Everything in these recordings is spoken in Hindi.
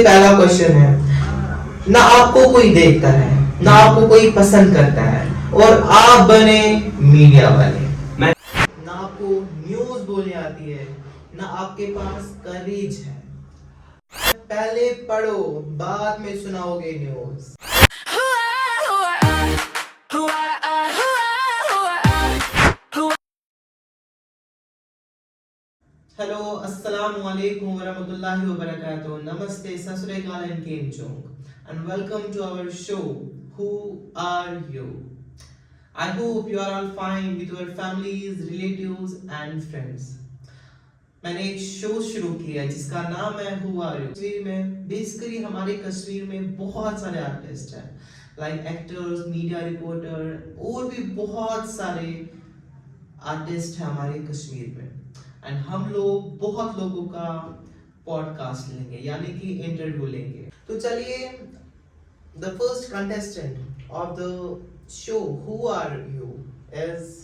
सबसे पहला क्वेश्चन है, ना आपको कोई देखता है, ना आपको कोई पसंद करता है, और आप बने मीडिया वाले। मैं ना आपको न्यूज बोलनी आती है, ना आपके पास करेज है। पहले पढ़ो, बाद में सुनाओगे न्यूज। हेलो, अस्सलाम वालेकुम वरहमतुल्लाहि वबरकातुहू। नमस्ते, सत श्री अकाल एंड केम चोंग and welcome to our show who are you. I hope you are all fine with your families, relatives and friends. मैंने एक शो शुरू किया जिसका नाम है हु आर यू। कश्मीर में बेसिकली हमारे कश्मीर में बहुत सारे आर्टिस्ट हैं, लाइक एक्टर्स, मीडिया रिपोर्टर और भी बहुत सारे आर्टिस्ट हैं हमारे कश्मीर में। एंड हम लोग बहुत लोगों का पॉडकास्ट लेंगे, यानी कि इंटरव्यू लेंगे। तो चलिए, the first contestant of the show who are you is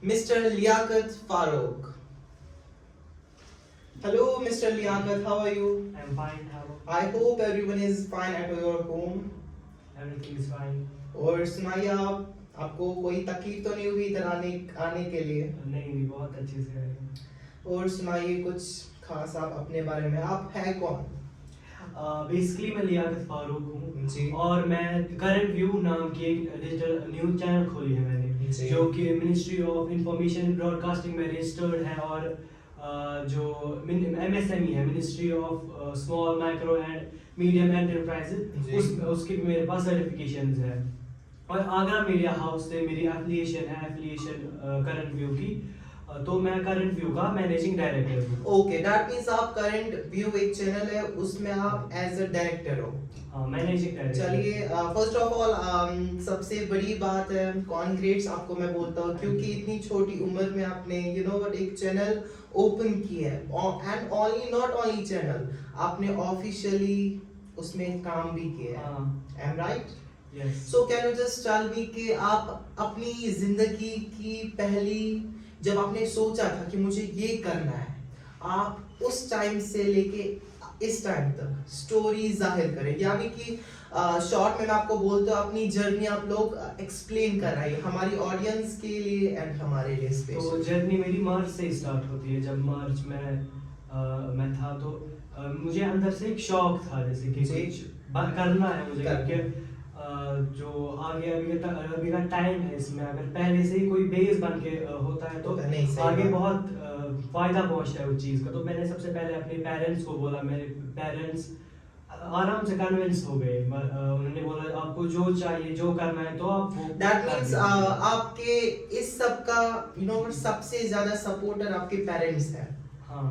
Mr. Liaquat Farooq. Hello, Mr. Liaquat, how are you? I'm fine. How? I hope everyone is fine at your home. Everything is fine. और सुनाइए, आपको कोई तकलीफ तो नहीं हुई इधर आने के लिए? नहीं, बहुत अच्छे से है। और सुनाइए कुछ खास आप अपने बारे में। आप है कौन? बेसिकली मैं लियाकत फारूक हूँ जी। और मैं करंट व्यू नाम की एक डिजिटल न्यूज चैनल खोली है मैंने, जो कि मिनिस्ट्री ऑफ इंफॉर्मेशन ब्रॉडकास्टिंग में रजिस्टर्ड है, और जो MSME है, ministry of small micro and medium enterprises, उसकी मेरे पास सर्टिफिकेशंस है। और आगरा मीडिया हाउस से मेरी एफिलिएशन करंट व्यू की, तो मैं करंट व्यू का मैनेजिंग डायरेक्टर हूँ। ओके, दैट मींस आप करंट व्यू एक चैनल है, उसमें आप एज अ डायरेक्टर हो। हाँ, मैनेजिंग डायरेक्टर। चलिए, फर्स्ट ऑफ ऑल सबसे बड़ी बात है, कॉन्ग्रेट्स आपको मैं बोलता हूँ, क्योंकि इतनी छोटी उम्र में आपने व्हाट एक चैनल ओपन किया है, and only not only channel, आपने ऑफिशियली उसमें काम भी किया है। I am right? Yes. So can you just tell me कि आप अपनी जिंदगी की पहली, जब आपने सोचा था कि मुझे ये करना है, आप उस टाइम से लेके इस टाइम तक स्टोरी जाहिर करें, यानी कि शॉर्ट में मैं आपको बोलता हूँ, अपनी जर्नी आप लोग एक्सप्लेन कर रहे हैं हमारी ऑडियंस के लिए एंड हमारे लिए स्पेशल। तो जर्नी मेरी मार्च से स्टार्ट होती है। जब मार्च में मैं था, तो मुझे अंदर से एक शौक था, जैसे कि कुछ करना है मुझे, क्योंकि जो आगे अभी का टाइम है, इसमें अगर पहले से ही कोई बेस बन के होता है तो आगे बहुत फायदा पहुंचता है उस चीज़ का। तो मैंने सबसे पहले अपने पेरेंट्स को बोला, मेरे पेरेंट्स आराम से कन्विंस हो गए। उन्होंने बोला आपको जो चाहिए, जो करना है, तो आप वो। दैट मींस आपके इस सब का सबसे ज्यादा सपोर्टर आपके पेरेंट्स हैं। हाँ,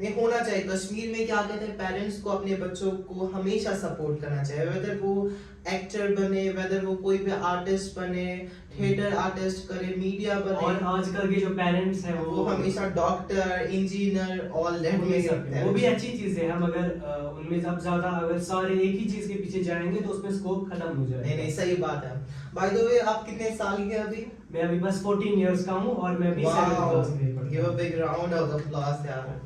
ये होना चाहिए। कश्मीर में क्या कहते हैं, पेरेंट्स को अपने बच्चों को हमेशा सपोर्ट करना चाहिए, वेदर वो एक्टर बने, वेदर वो कोई भी आर्टिस्ट बने, थिएटर आर्टिस्ट करे, मीडिया बने। और आजकल के जो पेरेंट्स हैं वो हमेशा डॉक्टर, इंजीनियर, ऑल दैट में सकते हैं। वो भी अच्छी चीजें हैं, मगर उनमें अब ज्यादा अगर सारे एक ही चीज के पीछे जाएंगे तो उसमें स्कोप खत्म हो जाएगा। नहीं, सही बात है। बाय द वे, आप कितने साल के अभी? मैं अभी बस 14 इयर्स का हूँ, और मैं भी 7th क्लास में पढ़ता हूँ। Give a big round of applause यार।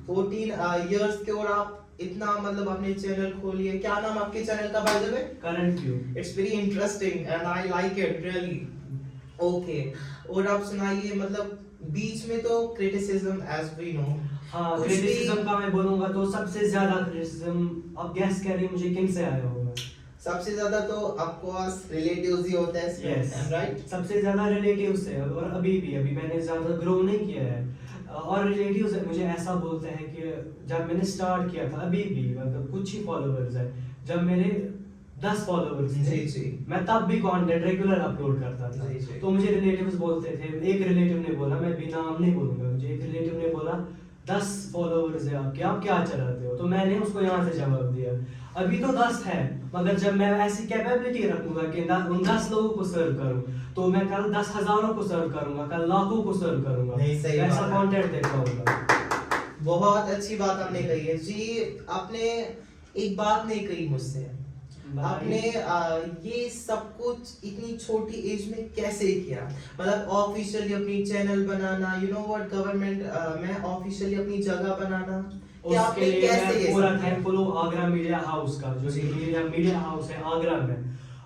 14 इयर्स के, और आप इतना मतलब अपने चैनल खोलिए। क्या नाम आपके चैनल का by the way? Current view. It's very interesting and I like it really. Okay, और आप सुनाइए, मतलब बीच में तो क्रिटिसिज्म एज वी नो। हाँ, क्रिटिसिज्म का मैं बोलूंगा तो सबसे ज्यादा क्रिटिसिज्म, अब गैस करिए मुझे किन से आया होगा। सबसे ज्यादा तो ऑफ कोर्स रिलेटिव्स ही होते हैं। Yes, right. सबसे ज्यादा रिलेटिव्स है, और अभी मैंने ज्यादा ग्रो नहीं किया है, और रिलेटिव्स मुझे ऐसा बोलते हैं कि जब मैंने स्टार्ट किया था, अभी भी मतलब कुछ ही फॉलोअर्स है, जब मेरे 10 फॉलोअर्स थे, जी। मैं तब भी कंटेंट रेगुलर अपलोड करता था। जी। तो मुझे रिलेटिव्स बोलते थे, एक रिलेटिव ने बोला, मैं भी नाम नहीं बोलूंगा, मुझे एक रिलेटिव ने बोला 10 फॉलोअर्स है आपके, आप क्या चलाते हो? तो मैंने उसको यहाँ से जवाब दिया, अभी तो 10 है, मगर जब मैं ऐसी कैपेबिलिटी रखूंगा कि उन 10 लोगों को सर्व करूं, तो मैं कल 10,000 को सर्व करूंगा, कल लाखों को सर्व करूंगा। नहीं, सही ऐसा बात है। कंटेंट दे पाऊंगा। बहुत अच्छी बात आपने कही है जी। आपने एक बात नहीं कही मुझसे, आपने ये सब कुछ इतनी छोटी एज में कैसे किया? मतलब ऑफिशियली अपनी channel banana, you know what, government में ऑफिशियली अपनी जगह बनाना, कि उसके आपने लिए कैसे मैं ये पूरा सब किया? थैंकफुल हूँ आगरा मीडिया हाउस का, जो जी। मीडिया हाउस है आगरा में।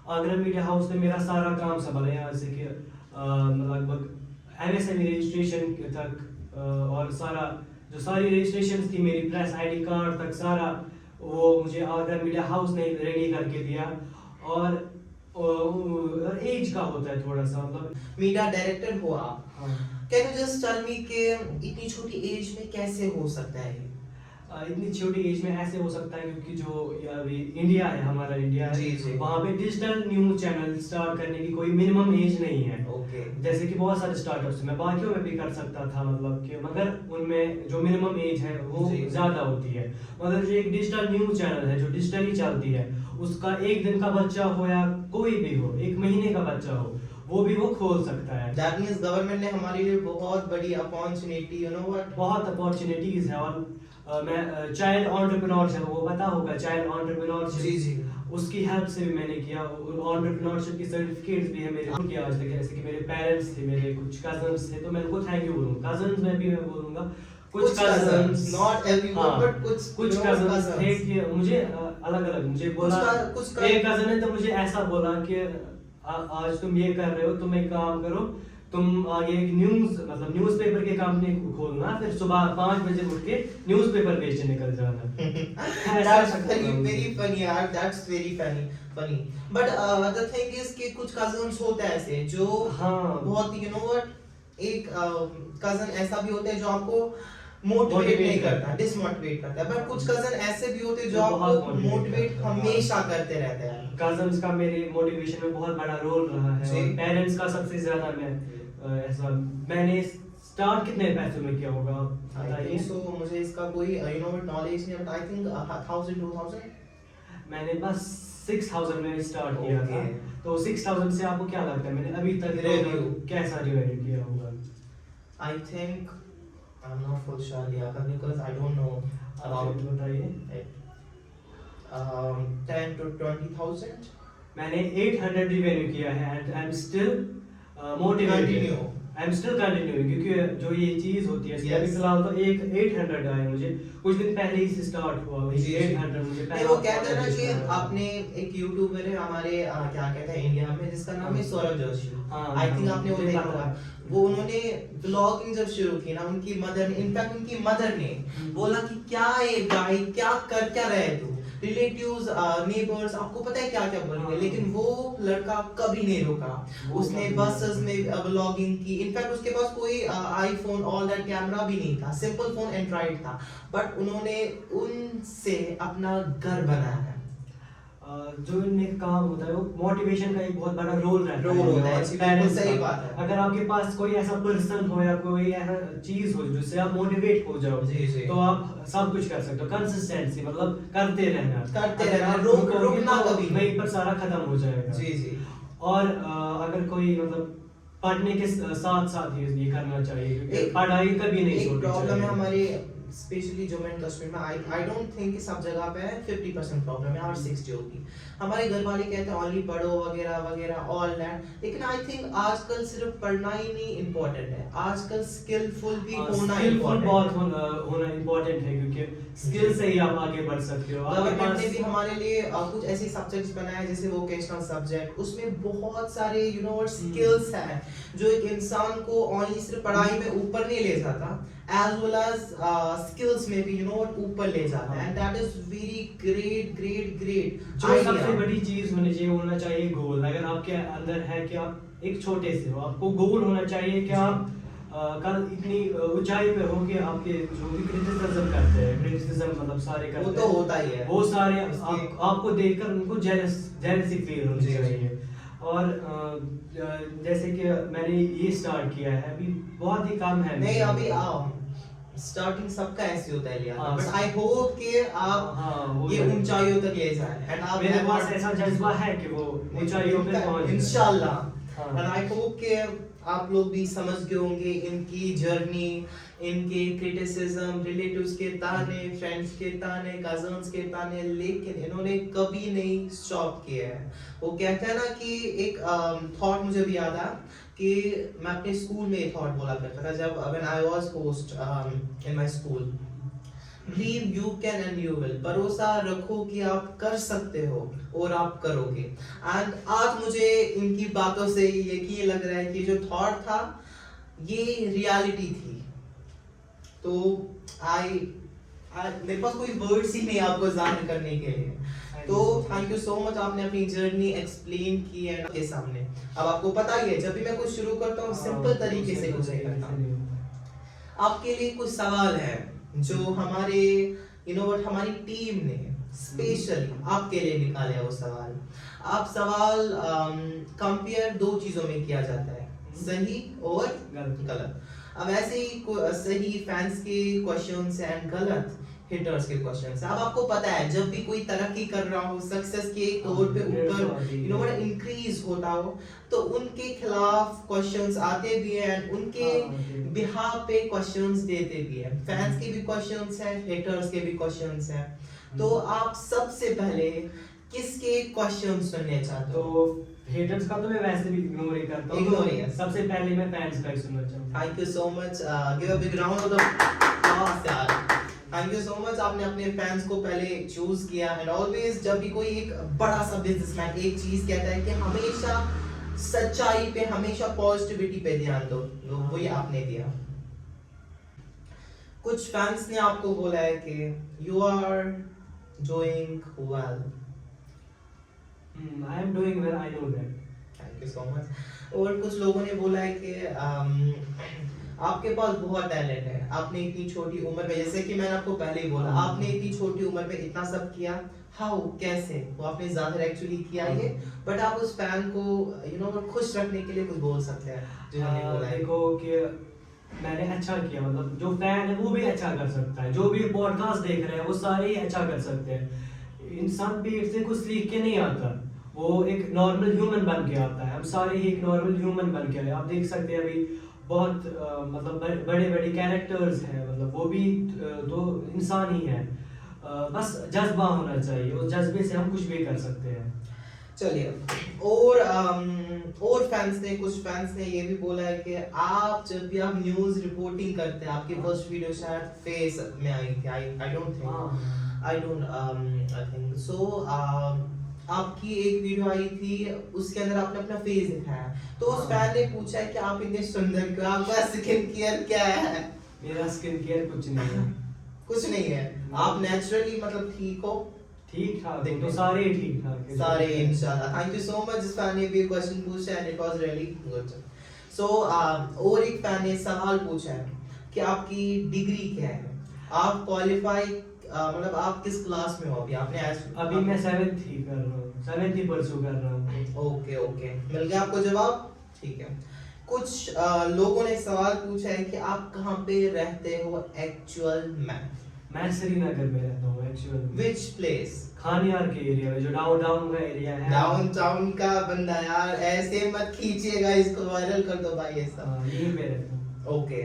आगरा मीडिया हाउस ने मेरा सारा काम संभाला, यहाँ से कि लगभग एमएसएमई रजिस्ट्रेशन तक और सारी रजिस्ट्रेशन थी मेरी, प्रेस आईडी कार्ड तक सारा वो मुझे आगरा मीडिया हाउस ने रेडी करके दिया। और एज का होता है थोड़ा सा, मतलब मीडिया डायरेक्टर हो आप, हाँ। Can you just tell me कि इतनी छोटी एज में कैसे हो सकता है ये? इतनी छोटी एज में ऐसे हो सकता है क्योंकि जो अभी इंडिया है, हमारा इंडिया है, जी, जी। वहाँ पे डिजिटल न्यूज चैनल स्टार्ट करने की कोई मिनिमम एज नहीं है। ओके। जैसे कि बहुत सारे स्टार्टअप्स में बाकियों में भी कर सकता था, मतलब कि मगर उनमें जो मिनिमम एज है वो जी। ज्यादा होती है। मगर जो एक डिजिटल न्यूज चैनल है जो डिजिटली चलती है, उसका एक दिन का बच्चा हो या कोई भी हो, एक महीने का बच्चा हो, वो भी वो खोल सकता है। दैट मींस गवर्नमेंट ने हमारे लिए बहुत बड़ी अपॉर्चुनिटी, यू नो व्हाट, बहुत अपॉर्चुनिटीज है। और मैं चाइल्ड एंटरप्रेन्योरशिप, वो पता होगा चाइल्ड एंटरप्रेन्योरशिप, जी, जी। उसकी हेल्प से भी मैंने किया। एंटरप्रेन्योरशिप की सर्टिफिकेट्स भी है मेरे किया आज तक। जैसे कि मेरे पेरेंट्स थे, मेरे कुछ कजन्स थे, तो मैं उनको थैंक यू बोलूंगा। कजन्स में भी मैं बोलूंगा, कुछ कजन्स, नॉट एवरीवन, बट कुछ कजन्स थे कि मुझे अलग अलग मुझे बोला। एक कजन ने तो मुझे ऐसा बोला कि आज तुम ये कर रहे हो, तुम एक काम करो, तुम आगे एक न्यूज़पेपर की कंपनी खोलना, फिर सुबह 5 बजे उठ के न्यूज़पेपर बेचने निकल जाना। That's very funny यार, that's very funny. But the thing is कि कुछ cousins होते हैं ऐसे जो हाँ। बहुत, you know what, एक cousin ऐसा भी होता है जो आपको मोटिवेट नहीं करता, डिसमोटिवेट करता है, बट कुछ कजन ऐसे भी होते हैं जो आपको मोटिवेट हमेशा करते रहते हैं। कजन्स का मेरे मोटिवेशन में बहुत बड़ा रोल रहा है, और पेरेंट्स का सबसे ज्यादा। मैं ऐसा मैंने स्टार्ट कितने पैसों में किया होगा बताइए? सो मुझे इसका कोई यू नो नॉलेज नहीं है, बट आई थिंक 1000 2000 मैंने बस 6000 में स्टार्ट किया था। तो 6000 से आपको क्या लगता है मैंने अभी तक रेवेन्यू कैसा रेवेन्यू किया होगा? I think I'm not full sure लिया था, because I don't know about, बताइए। 10 to 20,000 मैंने 800 रेवेन्यू किया है, and I am still motivated, I am still continuing, क्योंकि जो ये चीज होती है अभी फिलहाल तो एक 800 आए मुझे, कुछ दिन पहले ही से स्टार्ट हुआ। 800 मुझे पहले वो कहते हैं ना कि आपने एक यूट्यूबर है हमारे क्या कहते हैं इंडिया में, जिसका नाम है सौरभ जोशी। आई थिंक आपने वो देखा होगा। वो उन्होंने ब्लॉगिंग जब शुरू की ना, उनकी मदर ने, इनफैक्ट उनकी मदर ने बोला कि क्या ये गाय क्या कर क्या रहे तू, रिलेटिव्स नेबर्स आपको पता है क्या क्या बोलेंगे, लेकिन वो लड़का कभी नहीं रुका। उसने बसेस में ब्लॉगिंग की। इनफैक्ट उसके पास कोई आईफोन ऑल दैट कैमरा भी नहीं था, सिंपल फोन एंड्रॉइड था, बट उन्होंने उनसे अपना घर बनाया है। जो इनमें काम होता है वो मोटिवेशन का एक बहुत बड़ा रोल रहता है। पेरेंट्स, सही बात है। अगर आपके पास कोई ऐसा पर्सन हो या कोई ऐसा चीज हो जिससे आप मोटिवेट हो जाओ, तो आप सब कुछ कर सकते हो। कंसिस्टेंसी मतलब करते रहना, रुकना कभी वहीं पर सारा खत्म हो जाएगा। जी जी। और अगर कोई मतलब पढ़ने के साथ साथ ये करना चाहिए, क्योंकि पढ़ाई कभी नहीं छोड़नी चाहिए। प्रॉब्लम है हमारे स्पेशली जम्मू एंड कश्मीर में, आई डोंट थिंक कि सब जगह पे 50% प्रॉब्लम है और 60 होगी। हमारे घर वाले कहते हैं ओनली पढ़ो वगैरह वगैरह ऑल दैट, लेकिन आई थिंक आजकल सिर्फ पढ़ना ही नहीं इम्पोर्टेंट है, आजकल स्किलफुल भी होना इम्पोर्टेंट बहुत होना इम्पोर्टेंट है, क्योंकि स्किल से ही आप आगे बढ़ सकते हो। गवर्नमेंट ने भी हमारे लिए कुछ ऐसे सब्जेक्ट्स बनाए जैसे वोकेशनल सब्जेक्ट, उसमें बहुत सारे यू नो स्किल्स हैं जो एक इंसान को ओनली सिर्फ पढ़ाई में ऊपर नहीं ले जाता, as well as skills में भी you know ऊपर ले जाता है, and that is very great जो सबसे बड़ी चीज होना चाहिए गोल। अगर आपके अंदर है कि आप एक छोटे से हो, आपको गोल होना चाहिए कि आप कल इतनी ऊंचाई पे हो कि आपके जो भी क्रिटिसिज्म करते हैं, क्रिटिसिज्म मतलब सारे करते हैं, वो तो होता ही है, वो सारे आपको देखकर उनको जेलसी फील होनी चाहिए। और जैसे कि मैंने ये स्टार्ट किया है, अभी बहुत ही कम है। नहीं अभी स्टार्टिंग सबका ऐसे होता है लिया, बट आई होप कि आप ये ऊंचाइयों तक ले जाएं, एंड आप मेरे पास ऐसा जज्बा है कि वो ऊंचाइयों पे पहुंच इंशाल्लाह। एंड आई होप कि आप लोग भी समझ गए होंगे इनकी जर्नी, इनके क्रिटिसिज्म, रिलेटिव्स के ताने, फ्रेंड्स के ताने, कजन्स के ताने, लेकिन इन्होंने कभी नहीं स्टॉप किया है। वो कहते हैं ना कि एक थॉट मुझे भी याद आया कि मैं अपने स्कूल में थॉट बोला करता था जब when I was host in my school, Believe you can and you will। भरोसा रखो कि आप कर सकते हो और आप करोगे। एंड आज मुझे इनकी बातों से यकीन लग रहा है कि जो थॉट था ये रियलिटी थी। तो मेरे पास कोई वर्ड्स ही नहीं आपको जाहिर करने के लिए। तो थैंक यू सो मच, आपने अपनी जर्नी एक्सप्लेन की है के सामने। अब आपको पता ही है जब भी मैं कुछ शुरू करता हूँ सिंपल तरीके से कुछ नहीं करता। आपके लिए कुछ सवाल है जो हमारे हमारी टीम ने स्पेशली आपके लिए निकाले वो सवाल। आप सवाल कंपेयर दो चीजों में किया जाता है, सही और गलत। अब ऐसे ही सही फैंस के क्वेश्चंस एंड गलत हिटर्स के क्वेश्चंस। अब आपको पता है जब भी कोई तरक्की कर रहा हो, सक्सेस के तौर पे ऊपर इंक्रीज होता हो, तो उनके खिलाफ क्वेश्चंस आते भी हैं, उनके बिहाफ पे क्वेश्चंस देते भी हैं। फैंस के भी क्वेश्चंस हैं, हिटर्स के भी क्वेश्चंस हैं। तो आप सबसे पहले किसके क्वेश्चंस सुनने चाहते हो? तो हेटर्स का तो मैं वैसे भी इग्नोर ही करता हूं। तो सबसे पहले मैं फैंस का ही सुनना चाहूंगा। Thank you so much, give a big round of applause यार। थैंक यू सो मच, आपने अपने फैंस को पहले चूज किया। एंड ऑलवेज जब भी कोई एक बड़ा सा बिजनेसमैन एक चीज कहता है कि हमेशा सच्चाई पे, हमेशा पॉजिटिविटी पे ध्यान दो, वो ये आपने दिया। कुछ फैंस ने आपको बोला है कि you are doing well. I am doing well, I know that। Thank you so much. और कुछ लोगों ने बोला है कि आपके पास बहुत टैलेंट है, आपने इतनी छोटी उम्र में, जैसे कि मैंने आपको पहले ही बोला, आपने इतनी छोटी उम्र में इतना सब किया। हाउ, कैसे? तो आपने ज़ाहिर एक्चुअली किया ये, बट आप उस फैन को खुश रखने के लिए कुछ बोल सकते हैं जिन्होंने बोला है। देखो कि मैंने अच्छा किया, मतलब जो फैन है वो भी अच्छा कर सकता है, जो भी पॉडकास्ट देख रहे हैं वो सारे ही अच्छा कर सकते हैं। इंसान पेट से कुछ सीख के नहीं आता, वो एक नॉर्मल ह्यूमन बन के आता है। हम सारे ही एक नॉर्मल ह्यूमन बन के आए। आप देख सकते हैं अभी बहुत मतलब बड़े बड़े कैरेक्टर्स हैं, मतलब वो भी तो इंसान ही है। बस जज्बा होना चाहिए, उस जज्बे से हम कुछ भी कर सकते हैं। चलिए, और कुछ फैंस ने ये भी बोला है कि आप जब भी आप न्यूज़ रिपोर्टिंग करते हैं, आपकी फर्स्ट वीडियो शायद फेस में आई थी, आई थिंक सो। आपकी एक वीडियो आई थी, उसके अंदर आपने अपना फेस दिखाया, तो उस फैन ने पूछा है कि आप इतने सुंदर क्यों, आपका स्किन केयर क्या है? मेरा स्किन केयर कुछ नहीं है। कुछ नहीं है, आप नेचुरली मतलब ठीक हो? ठीक ठाक, तो सारे ठीक ठाक हैं, सारे इंशाल्लाह। Thank you so much. इस फैन ने भी क्वेश्चन पूछा and it was really good. So और एक फैन ने सवाल पूछा है कि आपकी डिग्री क्या है, आप क्वालिफाई मतलब आप किस क्लास में हो अभी? आपने अभी मैं 7th ही कर रहा हूँ, 7th ही परसू कर रहा हूँ। ओके, मिल गया आपको जवाब? ठीक है। कुछ लोगों ने सवाल पूछा है कि आप कहाँ पे रहते हो एक्चुअल में? मैं श्रीनगर में रहता हूँ एक्चुअल में। Which place? खानियार के एरिया में, जो डाउनटाउन का एरिया है। डाउनटाउन का बंदा यार, ऐसे मत खींचिएगा, इसको वायरल कर दो भाई ये सब। यहीं पे रहता हूँ। ओके।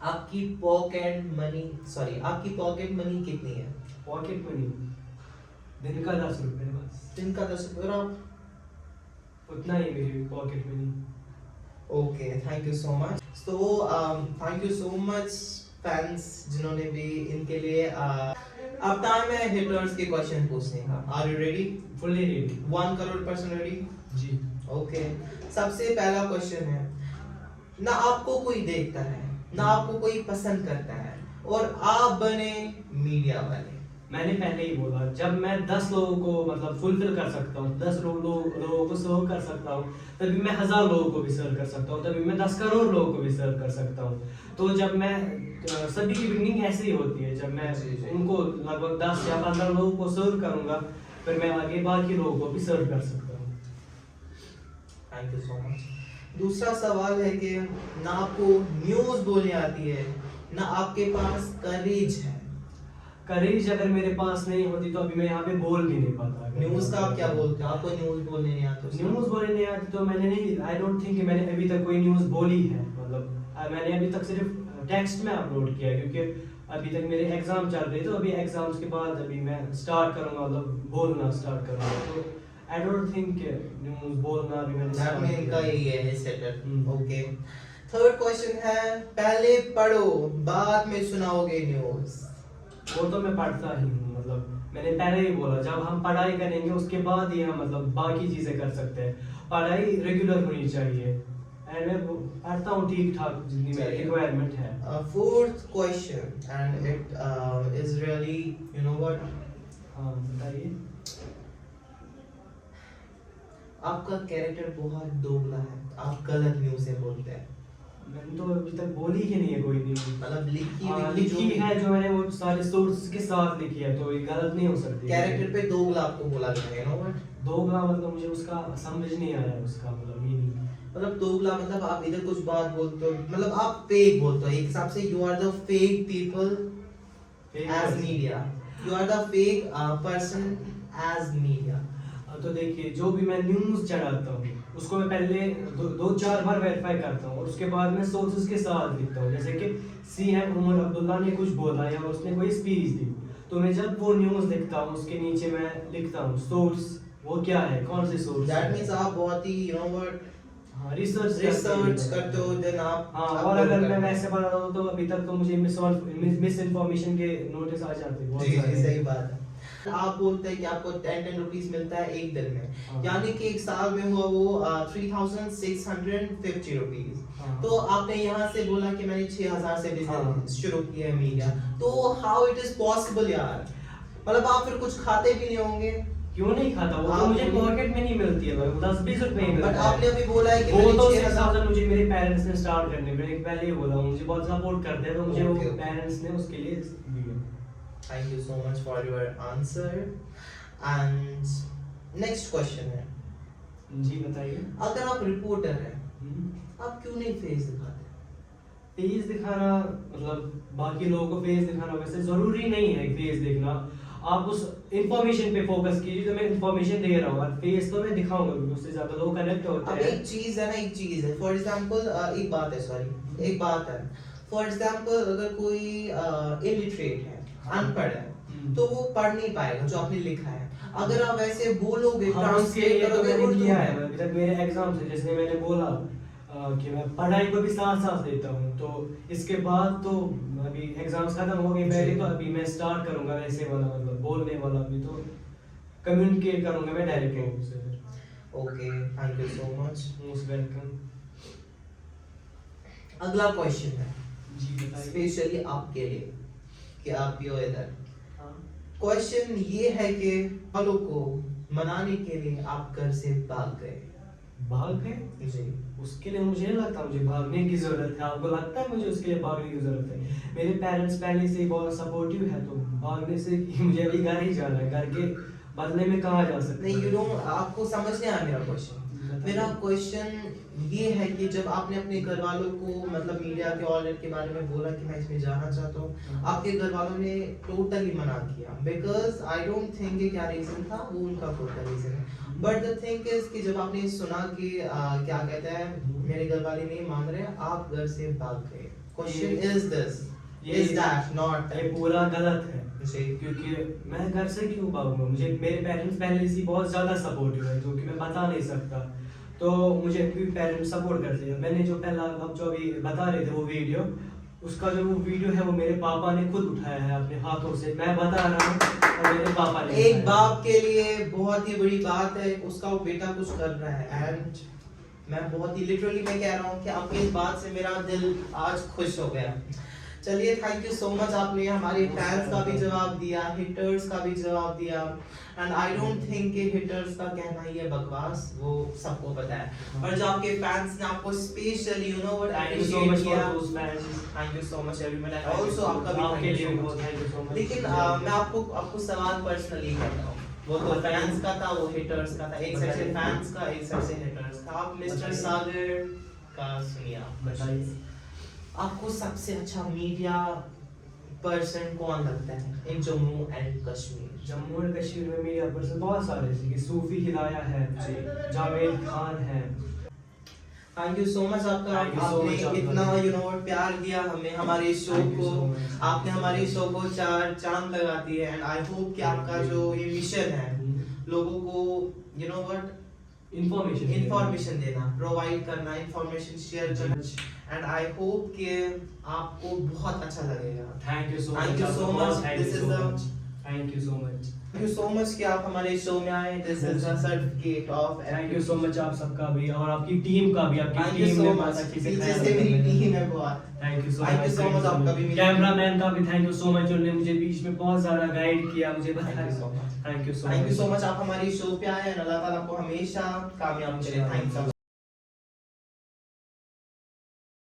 आपकी पॉकेट मनी कितनी है? पॉकेट मनी दिन का 10 रुपए बस। दिन का 10 रुपए? और आप? उतना ही मेरी pocket money. Okay, thank you so much. So thank you so much fans जिन्होंने भी इनके लिए अब टाइम है हिटर्स के क्वेश्चन पूछने का। Are you ready? Fully ready. 1 करोड़% रेडी? जी। ओके, सबसे पहला क्वेश्चन है, ना आपको कोई देखता है, ना आपको कोई पसंद करता है, और आप बने मीडिया वाले। मैंने पहले ही बोला, जब मैं 10 लोगों को मतलब फुलफिल कर सकता हूँ, 10 लोगों को सर्व कर सकता हूँ, तभी मैं 1000 लोगों को भी सर्व कर सकता हूँ, तभी मैं 10 करोड़ लोगों को भी सर्व कर सकता हूँ। तो जब मैं सभी की बिगनिंग ऐसी ही होती है, जब मैं उनको लगभग 10 या 15 लोगों को सर्व करूंगा, फिर मैं आगे बाकी लोगों को भी सर्व कर सकता हूँ। Thank you so much. दूसरा सवाल है कि ना आपको न्यूज़ बोलनी आती है, ना आपके पास करेज है। करेज अगर मेरे पास नहीं होती तो अभी मैं यहाँ पे बोल भी नहीं पाता। न्यूज़ का आप क्या बोलते हो? आपको न्यूज़ बोलने नहीं आता? न्यूज़ बोलने नहीं आती तो मैंने नहीं, आई डोंट थिंक मैंने अभी तक कोई न्यूज़ बोली है। मतलब मैंने अभी तक सिर्फ टेक्स्ट में अपलोड किया है, क्योंकि अभी तक मेरे एग्जाम चल रहे, तो अभी एग्जाम्स के बाद अभी मैं स्टार्ट करूंगा, मतलब बोलना स्टार्ट करूंगा। तो आई डोंट थिंक न्यूज़ बोलना अभी मैंने दैट start मीन किया। का यही है सेटल। हम्म। ओके, थर्ड क्वेश्चन है, पहले पढ़ो बाद में सुनाओगे न्यूज़। वो तो मैं पढ़ता ही हूँ, मतलब मैंने पहले ही बोला, जब हम पढ़ाई करेंगे उसके बाद ही हम मतलब बाकी चीजें कर सकते हैं। पढ़ाई रेगुलर होनी चाहिए, एंड मैं पढ़ता हूँ ठीक ठाक जितनी मेरी रिक्वायरमेंट है। Fourth question and it is really you know what, हाँ बताइए। आपका कैरेक्टर बहुत दोगला है, आप गलत न्यूज़ें बोलते हैं। मैंने तो अभी तक बोली ही नहीं है कोई भी। मतलब लिखी है जो मैंने वो सारे सोर्स के साथ लिखी है, तो ये गलत नहीं हो सकती। कैरेक्टर पे दोगला आपको बोला गया है, यू नो व्हाट। दोगला मतलब मुझे उसका समझ नहीं आया, उसका मतलब मीनिंग। मतलब दोगला मतलब आप इधर कुछ बात बोलते हो, मतलब आप फेक बोलते हो एक हिसाब से। You are the fake people as media, you are the fake person as media. तो देखिए, जो भी मैं न्यूज़ चढ़ाता हूँ उसको मैं पहले दो चार बार वेरीफाई करता हूँ, और उसके बाद मैं सोर्सेज के साथ लिखता हूँ। जैसे कि सीएम उमर अब्दुल्ला ने कुछ बोला या उसने कोई स्पीच दी, तो मैं जब वो न्यूज़ लिखता हूँ उसके नीचे मैं लिखता हूँ सोर्स वो क्या है, कौन से सोर्स। दैट मींस आप बहुत ही यू नो व्हाट, हाँ रिसर्च करते हो, देन आप। हाँ, और अगर मैं वैसे बना रहा हूँ तो अभी तक तो मुझे मिस इन्फॉर्मेशन के नोटिस आ जाते हैं बहुत जी सारे। सही बात है। आप बोलते हैं कि आपको 10 रुपीस मिलता है एक दिन में, हाँ। यानी कि एक साल में हुआ वो 3650 रुपीस। हाँ। तो आपने यहाँ से बोला कि मैंने 6000 से हाँ। बिजनेस शुरू किया है मीडिया, तो हाउ इट इज पॉसिबल यार? मतलब आप फिर कुछ खाते भी नहीं होंगे? क्यों नहीं खाता, वो तो आप मुझे बोलिए। पॉकेट में नहीं मिलती है, 10-20 रुपए ही मिलता बट है। आपने अभी बोला है कि वो मैंने तो 6000 6000 मुझे मेरे पेरेंट्स ने स्टार्ट करने मैंने पहले ही बोला, मुझे बहुत सपोर्ट करते हैं, तो मुझे वो Okay, okay. पेरेंट्स ने उसके लिए दिया। Thank you so much for your answer. And next question है, जी बताइए। अगर आप रिपोर्टर हैं, आप क्यों नहीं फेस दिखाते? फेस दिखाना मतलब बाकी लोगों को फेस दिखाना वैसे जरूरी नहीं है फेस देखना। आप उस इंफॉर्मेशन पे फोकस कीजिए, तो मैं इंफॉर्मेशन दे रहा हूँ, और फेस तो मैं दिखाऊंगा क्योंकि उससे ज्यादा लोग कनेक्ट होते अब हैं। एक चीज है ना, एक चीज है, फॉर एग्जांपल एक बात है, सॉरी एक बात है, फॉर एग्जांपल अगर कोई इलिटरेट है, अनपढ़ है, तो वो पढ़ नहीं पाएगा जो आपने लिखा है। अगर आप ऐसे बोलोगे, हाँ, उसके ट्रांसलेट लिए तो करोगे मैंने उर्दू किया है। में। अभी तक मेरे एग्जाम से, जैसे मैंने बोला कि मैं पढ़ाई को भी साथ साथ देता हूँ, तो इसके बाद तो अभी एग्जाम्स खत्म हो गए पहले, तो अभी मैं स्टार्ट करूंगा वैसे वाला, मतलब बोलने वाला भी, तो कम्युनिकेट करूंगा मैं डायरेक्ट लोगों से। Okay, thank you so much, most welcome. अगला क्वेश्चन है जी बताइए। स्पेशली आपके लिए कि आप भी हो इधर। हाँ। क्वेश्चन ये है कि फलों को मनाने के लिए आप घर से भाग गए। भाग गए? जी। उसके लिए मुझे नहीं लगता मुझे भागने की जरूरत है। आपको लगता है मुझे उसके लिए भागने की जरूरत है? मेरे पेरेंट्स पहले से ही बहुत सपोर्टिव है, तो भागने से मुझे अभी घर ही जाना है, घर के बदले में कहाँ जा सकते नहीं, यू डोंट, आपको समझ नहीं आया मेरा क्वेश्चन। मेरा क्वेश्चन ये है कि जब आपने अपने घर वालों को मतलब मीडिया के ऑडिट के बारे में बोला कि मैं इसमें जाना चाहता हूँ, आपके घर वालों ने टोटली मना किया, बिकॉज आई डोंट थिंक कि क्या रीजन था, वो उनका खुद का रीजन है। बट द थिंग इज कि जब आपने सुना कि क्या कहते हैं मेरे घर वाले नहीं मान रहे, आप घर से भाग गए। Question is this, is that not? ये पूरा गलत है, जी। क्योंकि मैं घर से क्यों भागूंगा? मुझे मेरे पेरेंट्स पहले से बहुत ज्यादा सपोर्टिव है, जो कि मैं बता नहीं सकता, तो मुझे भी पेरेंट्स सपोर्ट करते हैं। मैंने जो पहला अब जो अभी बता रहे थे वो वीडियो, उसका जो वो वीडियो है वो मेरे पापा ने खुद उठाया है अपने हाथों से, मैं बता रहा हूँ और मेरे पापा ने एक उठाया। बाप के लिए बहुत ही बड़ी बात है, उसका वो बेटा कुछ कर रहा है, एंड मैं बहुत ही लिटरली मैं कह रहा हूँ कि आपकी इस बात से मेरा दिल आज खुश हो गया। चलिए, थैंक यू सो मच, आपने हमारे फैंस का भी जवाब दिया, हिटर्स का भी जवाब दिया, एंड आई डोंट थिंक कि हिटर्स का कहना ये बकवास, वो सबको पता है। और जो आपके फैंस ने आपको specially you know what thank you so much for those fans. Thank you so much everyone, and also आपका भी आपके thank लिए you भी so बहुत much। Thank you so much. लेकिन मैं आपको सवाल पर्सनली करता हूँ, वो तो फैंस का था, वो हिटर्स का था, एक साइड से फैंस का, एक साइड से हिटर्स का। आप मिस्टर सागर का सुनिए, आप बताइए। आपको सबसे अच्छा मीडिया पर्सन कौन लगता है इन जम्मू एंड कश्मीर? जम्मू एंड कश्मीर में मीडिया पर्सन बहुत सारे, जैसे कि सूफी हिदाया है, जावेद खान है। थैंक यू सो मच आपका, Thank you so आपने much इतना आपका। प्यार दिया हमें, हमारे शो Thank you को, so much. आपने हमारे शो को 4 चांद लगा दिए। एंड आई होप कि आपका जो ये मिशन है लोगों को इंफॉर्मेशन देना, प्रोवाइड करना, इंफॉर्मेशन शेयर करना, एंड आई होप कि आपको बहुत अच्छा लगेगा। Thank you so Thank much, you so much. This is the thank you so much, thank you so much कि आप हमारे शो में आए। This is the certificate of thank you so much आप सबका भी, और आपकी टीम का भी, आपकी थैंक यू टीम सो ने मच। बहुत अच्छे से पीछे ख्याल से मेरी रखा है। टीम है बहुत। Thank you so Thank you so much, आपका भी मेरी- कैमरामैन का भी थैंक यू सो मच, उन्होंने मुझे बीच में बहुत ज्यादा गाइड किया, मुझे Thank बताया। you so much. Thank you so thank you so much, आप हमारी शो पे आए। अल्लाह ताला आपको हमेशा कामयाब करे। Thank you.